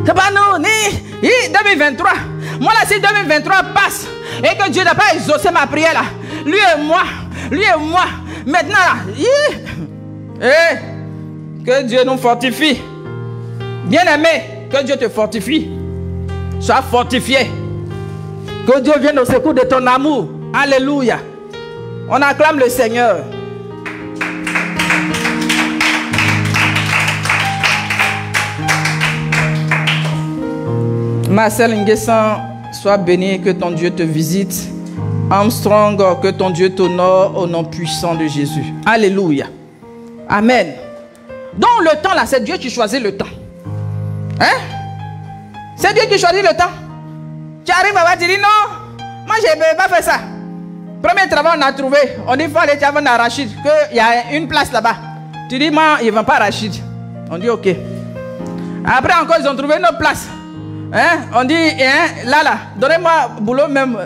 C'est pas non, ni 2023. Moi là, si 2023 passe et que Dieu n'a pas exaucé ma prière là, lui et moi, Maintenant, que Dieu nous fortifie. Bien-aimé, que Dieu te fortifie. Sois fortifié. Que Dieu vienne au secours de ton amour. Alléluia. On acclame le Seigneur. Marcel Nguessan, sois béni, que ton Dieu te visite. Armstrong, que ton Dieu t'honore au nom puissant de Jésus. Alléluia. Amen. Donc le temps là, c'est Dieu qui choisit le temps. Hein? C'est Dieu qui choisit le temps. Tu arrives à te dire non, moi je ne peux pas faire ça. Premier travail on a trouvé, on dit il faut aller travailler à Rachid, qu'il y a une place là-bas. Tu dis moi ils ne vont pas à Rachid. On dit ok. Après encore ils ont trouvé une autre place. Hein? On dit hein, là, donnez-moi boulot même.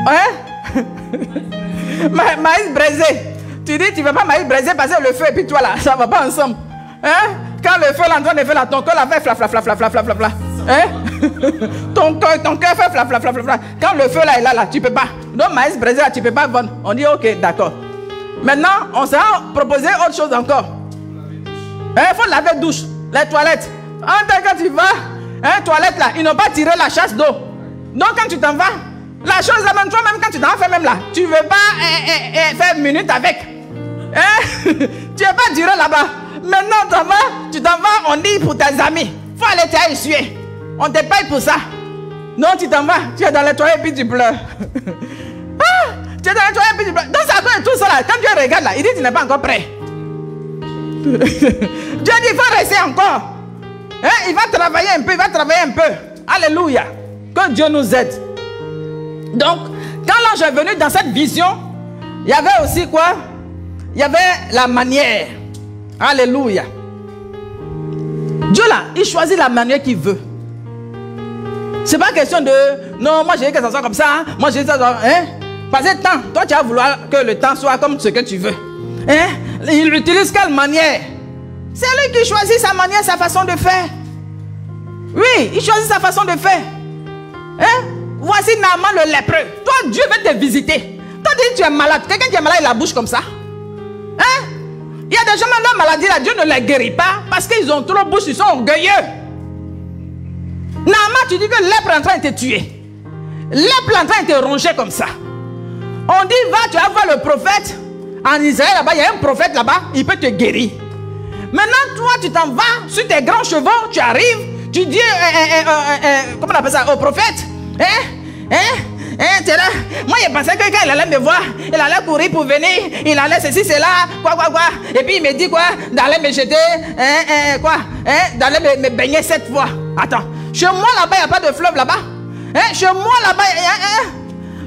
Hein? Maïs braisé. Tu dis tu ne veux pas maïs braisé parce que le feu et puis toi là, ça ne va pas ensemble. Hein? Quand le feu est en train de faire là, ton cœur là fait fla. Hein? Ton cœur fait fla. Quand le feu là est là, tu ne peux pas. Donc maïs braisé là, tu ne peux pas vendre. On dit ok, d'accord. Maintenant, on s'est proposé autre chose encore. Il faut laver douche, les toilettes. Quand tu vas, hein, toilette là, ils n'ont pas tiré la chasse d'eau. Donc quand tu t'en vas, la chose là, même toi-même quand tu t'en fais même là, tu ne veux pas faire une minute avec. Hein? Tu n'es pas duré là-bas. Maintenant tu t'en vas, on dit pour tes amis. Il faut aller t'essuyer. On te paye pour ça. Non, tu t'en vas, tu es dans les toilettes et puis tu pleures. Tu es dans les toilettes et puis tu pleures. Donc c'est à cause de tout ça là. Quand Dieu regarde là, il dit tu n'es pas encore prêt. Dieu dit il faut rester encore. Hein? Il va travailler un peu, Alléluia. Que Dieu nous aide. Donc, quand l'ange est venu dans cette vision, il y avait aussi quoi? Il y avait la manière. Alléluia. Dieu là, il choisit la manière qu'il veut. C'est pas question de non, moi j'ai dit que ça soit comme ça, moi j'ai dit ça soit, hein? Parce que temps, toi tu vas vouloir que le temps soit comme ce que tu veux. Hein? Il utilise quelle manière? C'est lui qui choisit sa manière, sa façon de faire. Oui, il choisit sa façon de faire. Hein? Voici Naaman le lépreux. Toi, Dieu veut te visiter. Toi, tu es malade. Quelqu'un qui est malade, il a la bouche comme ça. Hein? Il y a des gens, même leur maladie, là, Dieu ne les guérit pas parce qu'ils ont trop de bouche, ils sont orgueilleux. Naaman, tu dis que le lèpre est en train de te tuer. Le lèpre est en train de te ronger comme ça. On dit, va, tu vas voir le prophète. En Israël, là-bas, il y a un prophète là-bas, il peut te guérir. Maintenant, toi, tu t'en vas sur tes grands chevaux, tu arrives, tu dis, comment on appelle ça, au prophète. T'es là. Moi, il pensais que quand il allait me voir, il allait courir pour venir, il allait ceci, cela, quoi. Et puis il me dit quoi, d'aller me jeter, d'aller me baigner 7 fois. Attends, chez moi là-bas, il n'y a pas de fleuve là-bas. Chez moi là-bas,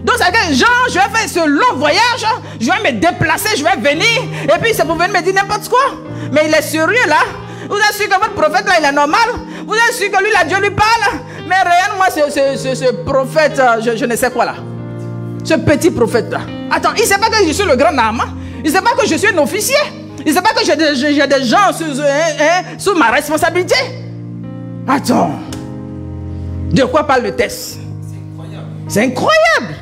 donc c'est que genre, je vais faire ce long voyage, je vais me déplacer, je vais venir, et puis c'est pour venir me dire n'importe quoi. Mais il est sérieux là. Vous êtes sûr que votre prophète là, il est normal? Vous êtes sûr que lui là, Dieu lui parle? Mais réellement, ce prophète, je ne sais quoi là. Ce petit prophète là. Attends, il ne sait pas que je suis le grand Naaman. Il ne sait pas que je suis un officier. Il ne sait pas que j'ai des gens sous ma responsabilité. Attends. De quoi parle le texte? C'est incroyable.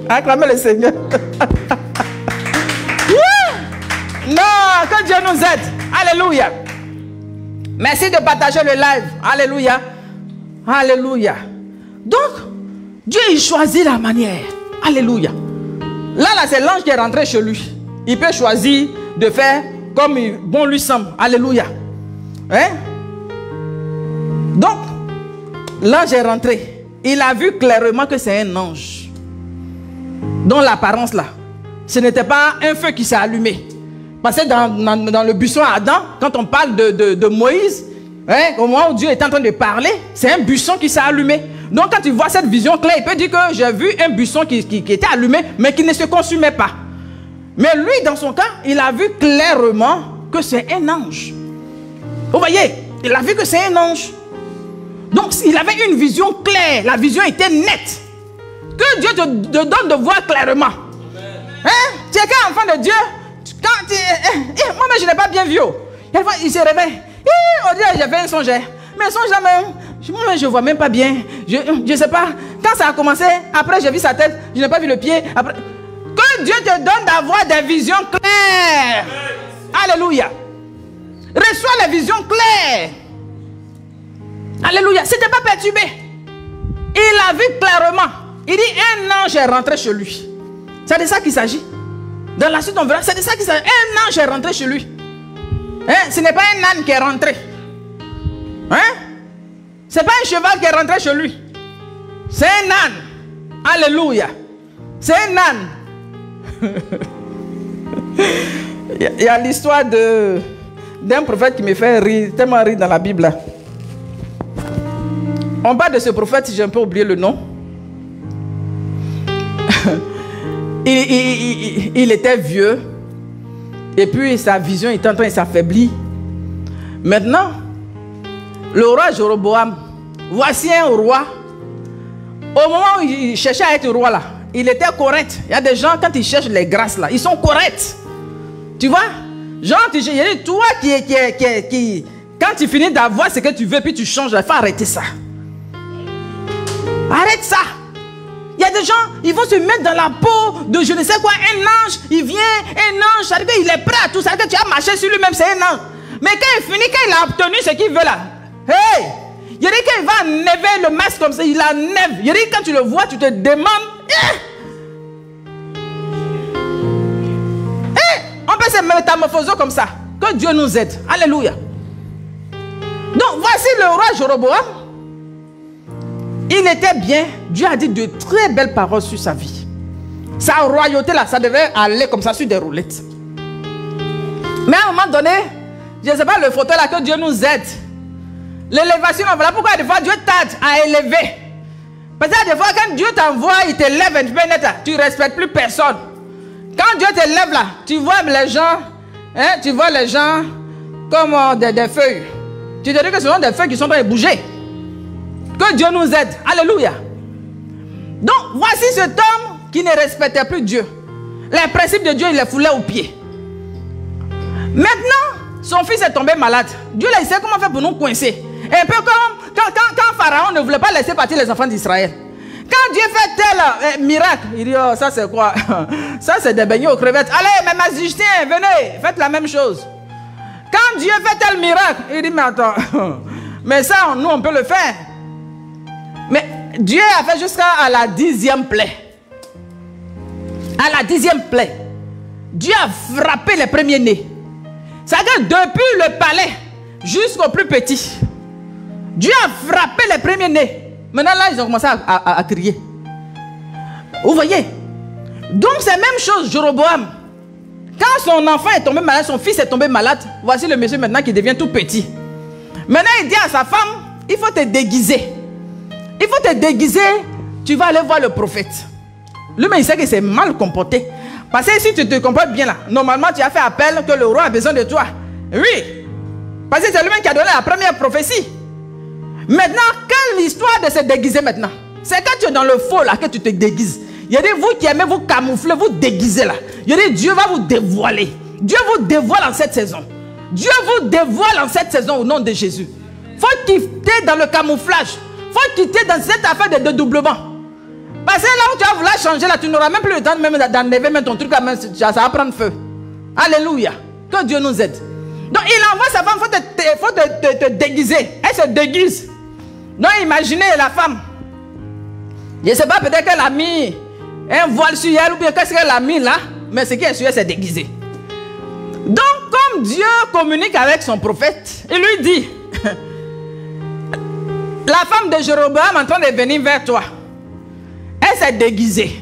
Acclamez le Seigneur. Non, que Dieu nous aide. Alléluia. Merci de partager le live. Alléluia. Alléluia. Donc, Dieu il choisit la manière. Alléluia. Là, c'est l'ange qui est rentré chez lui. Il peut choisir de faire comme bon lui semble. Alléluia. Hein? Donc, l'ange est rentré. Il a vu clairement que c'est un ange. Dans l'apparence là, ce n'était pas un feu qui s'est allumé. Parce que dans le buisson à Adam, quand on parle de Moïse, hein, au moment où Dieu est en train de parler, c'est un buisson qui s'est allumé. Donc quand tu vois cette vision claire, il peut dire que j'ai vu un buisson qui était allumé, mais qui ne se consumait pas. Mais lui, dans son cas, il a vu clairement que c'est un ange. Vous voyez, il a vu que c'est un ange. Donc il avait une vision claire, la vision était nette. Que Dieu te donne de voir clairement. Hein? Tu es qu'un enfant de Dieu. Moi-même, je n'ai pas bien vu. Il se réveille. On dirait que j'ai fait un songe. Mais un songe là même, moi-même, je ne vois même pas bien. Je ne sais pas. Quand ça a commencé, après j'ai vu sa tête, je n'ai pas vu le pied. Après, que Que Dieu te donne d'avoir des visions claires. Alléluia. Reçois les visions claires. Alléluia. C'était pas perturbé. Il a vu clairement. Il dit un ange est rentré chez lui. C'est de ça qu'il s'agit. Dans la suite on verra. C'est de ça qu'il s'agit. Un ange est rentré chez lui. Hein? Ce n'est pas un âne qui est rentré. Hein? C'est pas un cheval qui est rentré chez lui. C'est un âne. Alléluia. C'est un âne. Il y a l'histoire d'un prophète qui me fait rire, tellement rire dans la Bible. Là. On parle de ce prophète, si j'ai un peu oublié le nom. Il était vieux. Et puis sa vision était en train de s'affaiblir. Maintenant, le roi Jéroboam, voici un roi. Au moment où il cherchait à être roi là, il était correct. Il y a des gens, quand ils cherchent les grâces là, ils sont corrects. Tu vois? Genre, il dit, toi qui quand tu finis d'avoir ce que tu veux, puis tu changes, il faut arrêter ça. Arrête ça. Il y a des gens, ils vont se mettre dans la peau de je ne sais quoi, un ange, il vient, un ange, ça veut dire qu'il est prêt à tout ça, que tu as marché sur lui-même, c'est un ange. Mais quand il finit, quand il a obtenu ce qu'il veut là, hey, il dit qu'il va enlever le masque comme ça, il enlève. Il dit quand tu le vois, tu te demandes, on peut se métamorphoser comme ça. Que Dieu nous aide. Alléluia. Donc voici le roi Jéroboam. Il était bien. Dieu a dit de très belles paroles sur sa vie. Sa royauté là, ça devait aller comme ça sur des roulettes. Mais à un moment donné, je ne sais pas le fauteuil là, que Dieu nous aide. L'élévation, voilà pourquoi des fois Dieu t'aide à élever. Parce que des fois quand Dieu t'envoie, il t'élève un peu net, tu ne respectes plus personne. Quand Dieu t'élève là, tu vois les gens, hein, tu vois les gens comme des feuilles. Tu te dis que ce sont des feuilles qui sont en train de bouger. Que Dieu nous aide. Alléluia. Donc, voici cet homme qui ne respectait plus Dieu. Les principes de Dieu, il les foulait aux pieds. Maintenant, son fils est tombé malade. Dieu là, il sait comment faire pour nous coincer. Un peu comme quand Pharaon ne voulait pas laisser partir les enfants d'Israël. Quand Dieu fait tel miracle, il dit, oh, ça c'est quoi? Ça c'est des beignets aux crevettes. Allez, mes magiciens, venez, faites la même chose. Quand Dieu fait tel miracle, il dit, mais attends, mais ça, nous on peut le faire. Mais Dieu a fait jusqu'à la 10e plaie. À la 10e plaie, Dieu a frappé les premiers-nés. C'est-à-dire que depuis le palais jusqu'au plus petit, Dieu a frappé les premiers-nés. Maintenant là, ils ont commencé à crier. Vous voyez? Donc c'est la même chose, Jéroboam. Quand son enfant est tombé malade, son fils est tombé malade, voici le monsieur maintenant qui devient tout petit. Maintenant il dit à sa femme, il faut te déguiser. Il faut te déguiser, tu vas aller voir le prophète. Lui-même il sait que c'est mal comporté. Parce que si tu te comportes bien là, normalement tu as fait appel que le roi a besoin de toi. Oui. Parce que c'est lui-même qui a donné la première prophétie. Maintenant, quelle histoire de se déguiser maintenant? C'est quand tu es dans le faux là que tu te déguises. Il y a des vous qui aimez vous camoufler, vous déguiser là. Il y a des Dieu va vous dévoiler. Dieu vous dévoile en cette saison. Dieu vous dévoile en cette saison au nom de Jésus. Faut quitter dans le camouflage. Faut quitter dans cette affaire de dédoublement. Parce que là où tu vas vouloir changer là, tu n'auras même plus le temps même d'enlever même ton truc là, même, ça va prendre feu. Alléluia. Que Dieu nous aide. Donc il envoie sa femme, il faut te déguiser. Elle se déguise. Donc imaginez la femme. Je ne sais pas, peut-être qu'elle a mis un voile sur elle ou bien qu'est-ce qu'elle a mis là. Mais ce qui est sûr, elle s'est déguisée. Donc comme Dieu communique avec son prophète, il lui dit, la femme de Jéroboam est en train de venir vers toi. Elle s'est déguisée.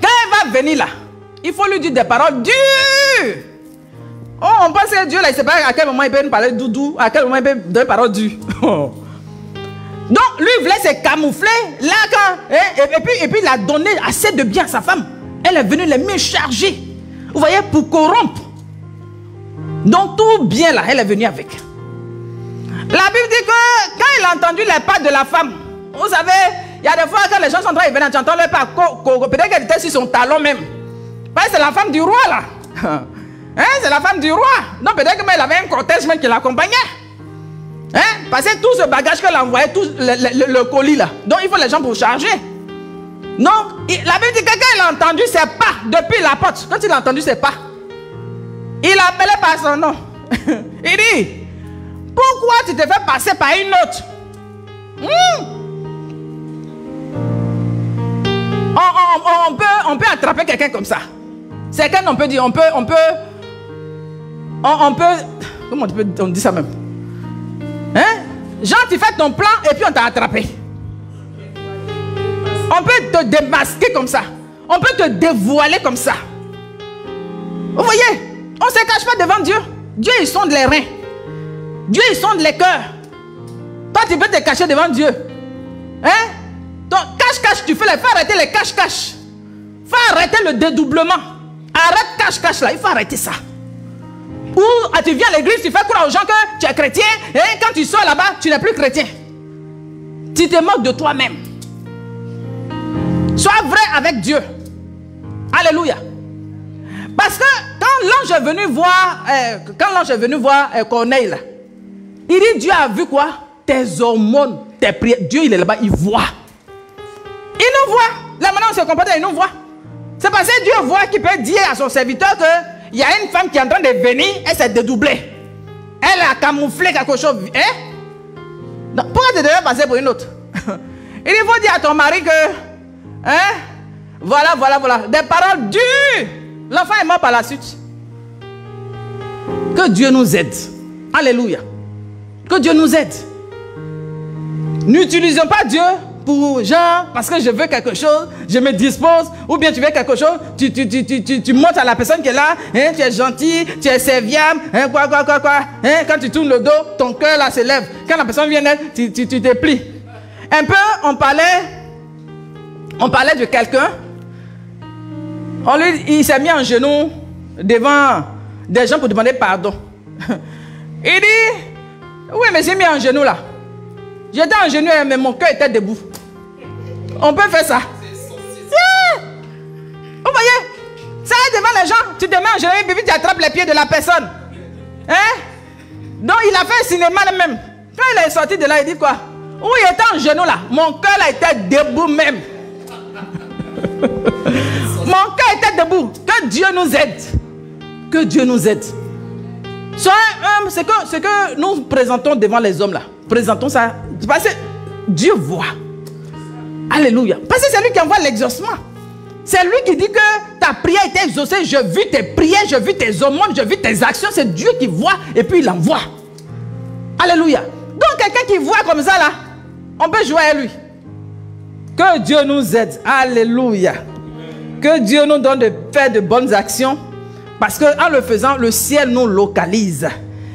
Quand elle va venir là, il faut lui dire des paroles dures. Oh, on pense que Dieu là, il ne sait pas à quel moment il peut nous parler doudou, à quel moment il peut donner des paroles dures. Oh. Donc, lui, il voulait se camoufler. Là, quand, et puis, il a donné assez de bien à sa femme. Elle est venue les mains chargées. Vous voyez, pour corrompre. Donc, tout bien là, elle est venue avec. La Bible dit que quand il a entendu les pas de la femme, vous savez, il y a des fois quand les gens sont en train de venir, tu entends les pas, peut-être qu'elle était sur son talon même. Parce que c'est la femme du roi là. Hein, c'est la femme du roi. Donc peut-être qu'il avait un cortège même qui l'accompagnait. Hein? Parce que tout ce bagage qu'elle a envoyé, tout le colis là. Donc il faut les gens pour charger. Donc, la Bible dit que quelqu'un il a entendu ses pas depuis la porte. Quand il a entendu ses pas, il appelait par son nom. Il dit, pourquoi tu te fais passer par une autre? On peut attraper quelqu'un comme ça. C'est qu'on peut dire, on peut, comment on dit ça même? Hein? Genre, tu fais ton plan et puis on t'a attrapé. On peut te démasquer comme ça. On peut te dévoiler comme ça. Vous voyez, on ne se cache pas devant Dieu. Dieu, il sonde les reins. Dieu, il sonde les cœurs. Toi, tu peux te cacher devant Dieu. Hein? Donc, cache-cache, tu fais les... Fais arrêter les cache-cache. Fais arrêter le dédoublement. Arrête cache-cache là, il faut arrêter ça. Ou tu viens à l'église, tu fais croire aux gens que tu es chrétien. Et quand tu sors là-bas, tu n'es plus chrétien. Tu te moques de toi-même. Sois vrai avec Dieu. Alléluia. Parce que quand l'ange est venu voir, Corneille, là, il dit, Dieu a vu quoi? Tes hormones, tes prières. Dieu, il est là-bas, il voit. Il nous voit. Là maintenant, on se comporte, il nous voit. C'est parce que Dieu voit qu'il peut dire à son serviteur qu'il y a une femme qui est en train de venir, elle s'est dédoublée. Elle a camouflé quelque chose. Hein? Donc, pourquoi tu devais passer pour une autre? Il faut dire à ton mari que, hein? Voilà. Des paroles dures. L'enfant est mort par la suite. Que Dieu nous aide. Alléluia. Que Dieu nous aide. N'utilisons pas Dieu pour genre, parce que je veux quelque chose, je me dispose, ou bien tu veux quelque chose, tu montres à la personne qui est là, hein, tu es gentil, tu es serviable, hein, quoi. Hein, quand tu tournes le dos, ton cœur là se lève. Quand la personne vient, tu te plies. Un peu, on parlait de quelqu'un. Il s'est mis en genoux devant des gens pour demander pardon. Il dit, oui, mais j'ai mis en genoux là. J'étais en genoux, mais mon cœur était debout. On peut faire ça. Vous voyez? Ça est devant les gens. Tu te mets en genoux et puis tu attrapes les pieds de la personne. Hein? Donc il a fait un cinéma même. Quand il est sorti de là, il dit quoi? Oui, il était en genoux là. Mon cœur là était debout même. Mon cœur était debout. Que Dieu nous aide. Que Dieu nous aide. C'est que nous présentons devant les hommes là. Présentons ça. Parce que Dieu voit. Alléluia. Parce que c'est lui qui envoie l'exaucement. C'est lui qui dit que ta prière était exaucée. Je vis tes prières, je vis tes aumônes, je vis tes actions. C'est Dieu qui voit et puis il envoie. Alléluia. Donc quelqu'un qui voit comme ça là, on peut jouer à lui. Que Dieu nous aide. Alléluia. Que Dieu nous donne de faire de bonnes actions. Parce qu'en le faisant, le ciel nous localise.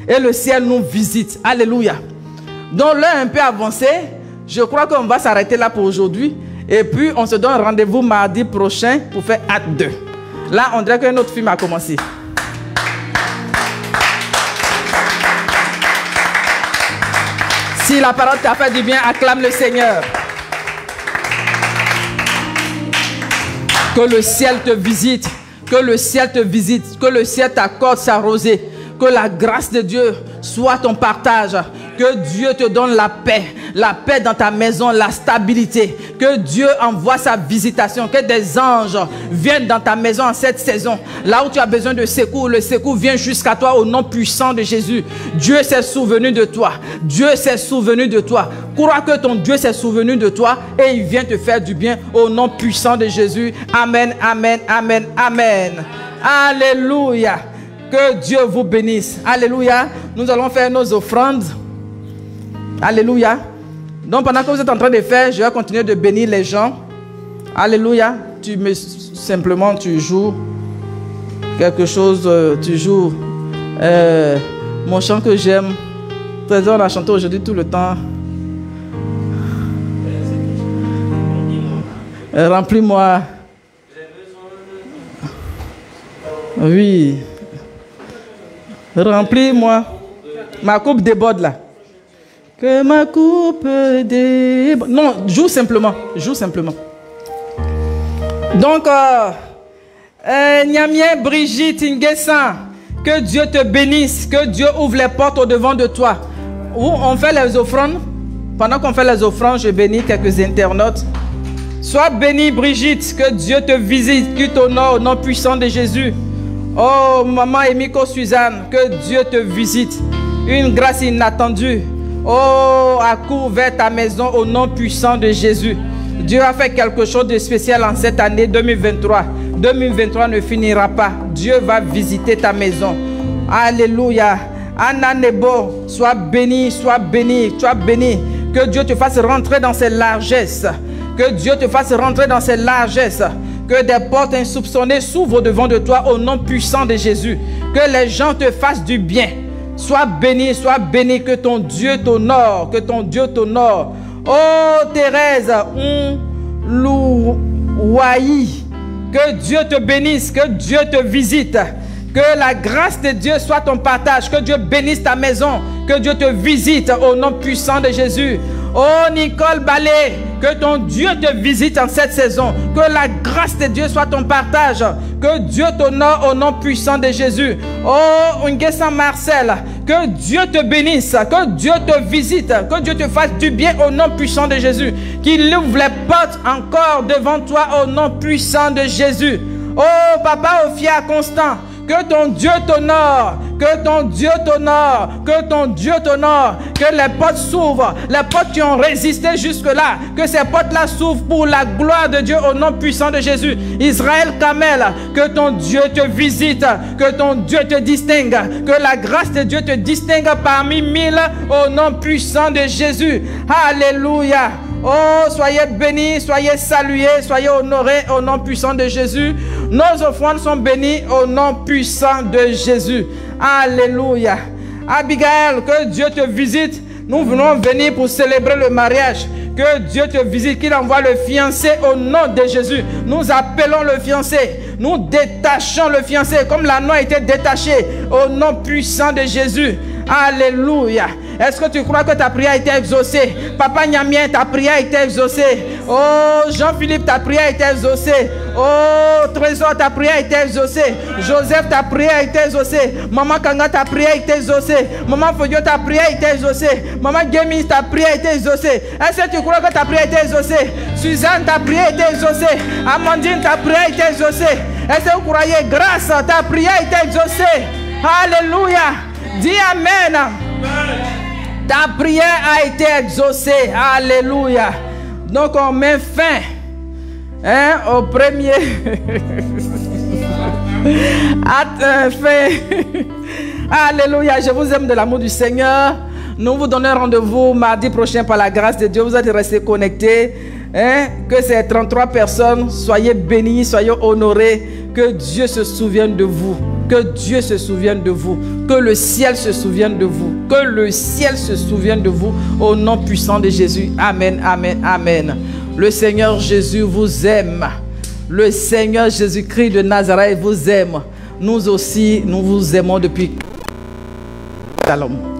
Et le ciel nous visite. Alléluia. Donc l'heure un peu avancée, je crois qu'on va s'arrêter là pour aujourd'hui. Et puis on se donne rendez-vous mardi prochain pour faire acte 2. Là, on dirait qu'un autre film a commencé. Si la parole t'a fait du bien, acclame le Seigneur. Que le ciel te visite. Que le ciel te visite. Que le ciel t'accorde sa rosée. Que la grâce de Dieu soit ton partage. Que Dieu te donne la paix dans ta maison, la stabilité. Que Dieu envoie sa visitation, que des anges viennent dans ta maison en cette saison. Là où tu as besoin de secours, le secours vient jusqu'à toi au nom puissant de Jésus. Dieu s'est souvenu de toi. Dieu s'est souvenu de toi. Crois que ton Dieu s'est souvenu de toi et il vient te faire du bien au nom puissant de Jésus. Amen, amen, amen, amen. Alléluia. Que Dieu vous bénisse. Alléluia. Nous allons faire nos offrandes. Alléluia. Donc pendant que vous êtes en train de faire, je vais continuer de bénir les gens. Alléluia. Simplement tu joues quelque chose, tu joues mon chant que j'aime. On a chanté aujourd'hui tout le temps. Remplis-moi. Oui. Remplis-moi. Ma coupe déborde là. Que ma coupe déborde. Non, joue simplement. Joue simplement. Donc, Niamien, Brigitte, Nguessan, que Dieu te bénisse. Que Dieu ouvre les portes au devant de toi. Où on fait les offrandes. Pendant qu'on fait les offrandes, je bénis quelques internautes. Sois bénie, Brigitte, que Dieu te visite, qu'il t'honore au nom puissant de Jésus. Oh, maman Emiko Suzanne, que Dieu te visite. Une grâce inattendue. Oh, accours vers ta maison au nom puissant de Jésus. Dieu a fait quelque chose de spécial en cette année 2023. 2023 ne finira pas. Dieu va visiter ta maison. Alléluia. Anna Nebo, sois béni, sois béni, sois béni. Que Dieu te fasse rentrer dans ses largesses. Que Dieu te fasse rentrer dans ses largesses. Que des portes insoupçonnées s'ouvrent devant de toi au nom puissant de Jésus. Que les gens te fassent du bien. Sois béni, que ton Dieu t'honore, que ton Dieu t'honore. Oh Thérèse, Louaï, que Dieu te bénisse, que Dieu te visite. Que la grâce de Dieu soit ton partage. Que Dieu bénisse ta maison. Que Dieu te visite au nom puissant de Jésus. Oh Nicole Ballet, que ton Dieu te visite en cette saison. Que la grâce de Dieu soit ton partage. Que Dieu t'honore au nom puissant de Jésus. Oh Nguessan Marcel, que Dieu te bénisse. Que Dieu te visite. Que Dieu te fasse du bien au nom puissant de Jésus. Qu'il ouvre les portes encore devant toi au nom puissant de Jésus. Oh Papa Ophia Constant, que ton Dieu t'honore, que ton Dieu t'honore, que ton Dieu t'honore, que les portes s'ouvrent, les portes qui ont résisté jusque-là, que ces portes-là s'ouvrent pour la gloire de Dieu au nom puissant de Jésus. Israël Kamel, que ton Dieu te visite, que ton Dieu te distingue, que la grâce de Dieu te distingue parmi mille au nom puissant de Jésus. Alléluia. Oh, soyez bénis, soyez salués, soyez honorés au nom puissant de Jésus. Nos offrandes sont bénies au nom puissant de Jésus. Alléluia. Abigail, que Dieu te visite. Nous venons venir pour célébrer le mariage. Que Dieu te visite, qu'il envoie le fiancé au nom de Jésus. Nous appelons le fiancé. Nous détachons le fiancé comme l'anneau a été détaché au nom puissant de Jésus. Alléluia. Est-ce que tu crois que ta prière a été exaucée? Papa Nyamien, ta prière a été exaucée. Oh, Jean-Philippe, ta prière a été exaucée. Oh, Trésor, ta prière a été exaucée. Joseph, ta prière a été exaucée. Maman Kanga, ta prière a été exaucée. Maman Fodio, ta prière a été exaucée. Maman Gemis, ta prière a été exaucée. Est-ce que tu crois que ta prière a été exaucée? Suzanne, ta prière a été exaucée. Amandine, ta prière a été exaucée. Est-ce que vous croyez? Grâce, ta prière a été exaucée. Alléluia. Dis Amen. Ta prière a été exaucée. Alléluia. Donc on met fin au premier Alléluia. Je vous aime de l'amour du Seigneur. Nous vous donnons rendez-vous mardi prochain par la grâce de Dieu. Vous êtes restés connectés. Que ces 33 personnes, soyez bénis, soyez honorés. Que Dieu se souvienne de vous. Que Dieu se souvienne de vous. Que le ciel se souvienne de vous. Que le ciel se souvienne de vous. Au nom puissant de Jésus. Amen, amen, amen. Le Seigneur Jésus vous aime. Le Seigneur Jésus-Christ de Nazareth vous aime. Nous aussi, nous vous aimons depuis. Shalom.